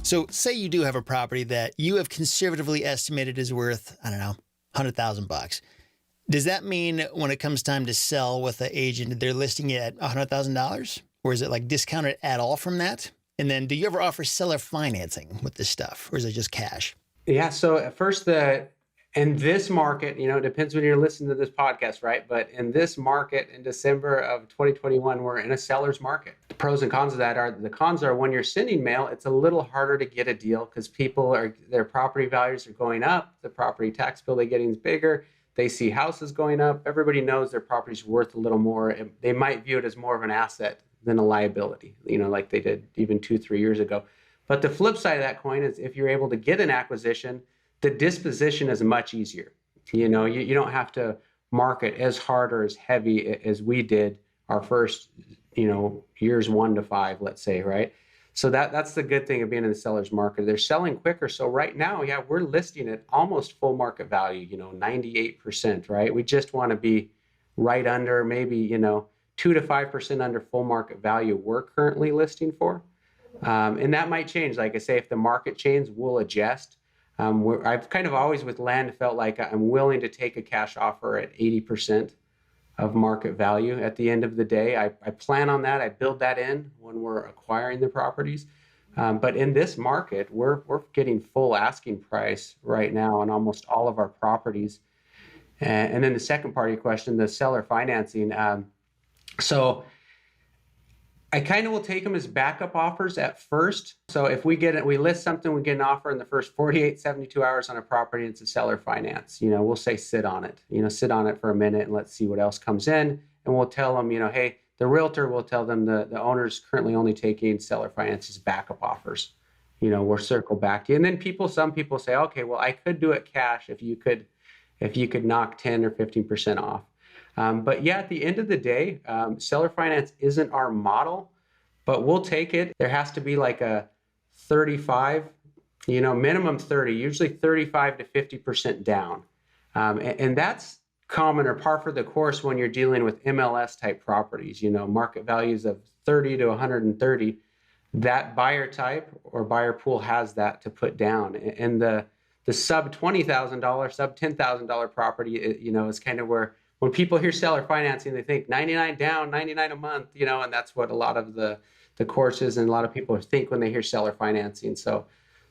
So say you do have a property that you have conservatively estimated is worth, I don't know, 100,000 bucks. Does that mean when it comes time to sell with an agent, they're listing it at $100,000? Or is it like discounted at all from that? And then do you ever offer seller financing with this stuff? Or is it just cash? Yeah. So at first, in this market, it depends when you're listening to this podcast, right? But in this market in December of 2021, we're in a seller's market. The pros and cons of that are the cons are when you're sending mail, it's a little harder to get a deal because their property values are going up. The property tax bill they're getting is bigger. They see houses going up. Everybody knows their property's worth a little more. They might view it as more of an asset than a liability, like they did even 2-3 years ago. But the flip side of that coin is if you're able to get an acquisition, the disposition is much easier. You don't have to market as hard or as heavy as we did our first, years 1 to 5, let's say, right? So that's the good thing of being in the seller's market. They're selling quicker. So right now, we're listing at almost full market value, 98%, right? We just want to be right under maybe, 2 to 5% under full market value we're currently listing for. And that might change. Like I say, if the market changes, we'll adjust. I've kind of always with land felt like I'm willing to take a cash offer at 80% of market value at the end of the day. I plan on that. I build that in when we're acquiring the properties. But in this market, we're getting full asking price right now on almost all of our properties. And then the second part of your question, the seller financing. So I kind of will take them as backup offers at first. So if we list something, we get an offer in the first 48, 72 hours on a property, it's a seller finance. We'll say sit on it, sit on it for a minute and let's see what else comes in. And we'll tell them, hey, the realtor will tell them the owner's currently only taking seller finance as backup offers. We'll circle back to you. And then some people say, okay, well, I could do it cash if you could knock 10 or 15% off. But yeah, at the end of the day, seller finance isn't our model, but we'll take it. There has to be like a 35, minimum 30, usually 35 to 50% down. And that's common or par for the course when you're dealing with MLS type properties, market values of 30 to 130. That buyer type or buyer pool has that to put down. And the sub $20,000, sub $10,000 property, is kind of where when people hear seller financing, they think 99 down, 99 a month, and that's what a lot of the courses and a lot of people think when they hear seller financing. So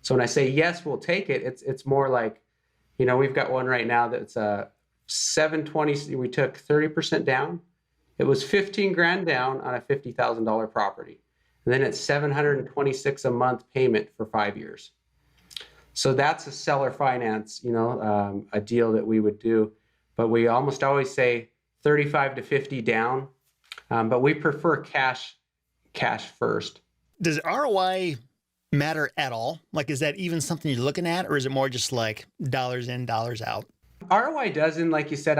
when I say yes, we'll take it, it's more like, we've got one right now that's a 720. We took 30% down. It was 15 grand down on a $50,000 property. And then it's 726 a month payment for 5 years. So that's a seller finance, a deal that we would do. But we almost always say 35 to 50 down. But we prefer cash first. Does ROI matter at all? Like, is that even something you're looking at, or is it more just like dollars in, dollars out? ROI doesn't, like you said,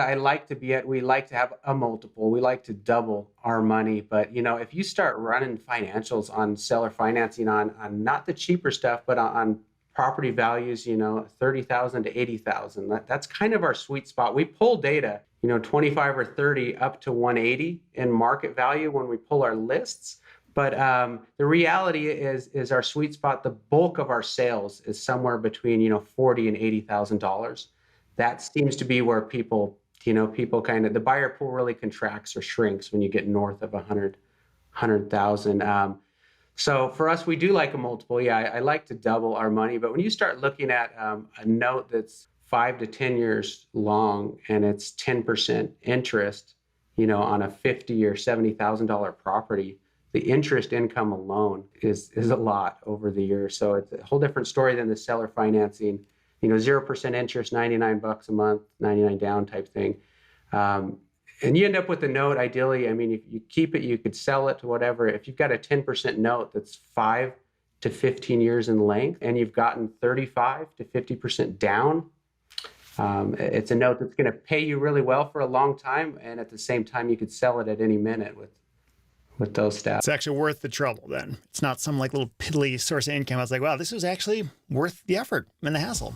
we like to have a multiple. We like to double our money. But, if you start running financials on seller financing on not the cheaper stuff, but on property values, 30,000 to 80,000. That's kind of our sweet spot. We pull data, 25 or 30 up to 180 in market value when we pull our lists. But the reality is our sweet spot, the bulk of our sales is somewhere between, $40,000 and $80,000. That seems to be where people kind of, the buyer pool really contracts or shrinks when you get north of 100,000. So for us, we do like a multiple. Yeah, I like to double our money. But when you start looking at a note that's 5 to 10 years long and it's 10% interest, on a $50,000 or $70,000 property, the interest income alone is a lot over the years. So it's a whole different story than the seller financing, 0% interest, 99 bucks a month, 99 down type thing. And you end up with a note, ideally, if you keep it, you could sell it to whatever. If you've got a 10% note that's 5 to 15 years in length and you've gotten 35 to 50% down, it's a note that's going to pay you really well for a long time. And at the same time, you could sell it at any minute with those stats. It's actually worth the trouble then. It's not some like little piddly source of income. I was like, wow, this was actually worth the effort and the hassle.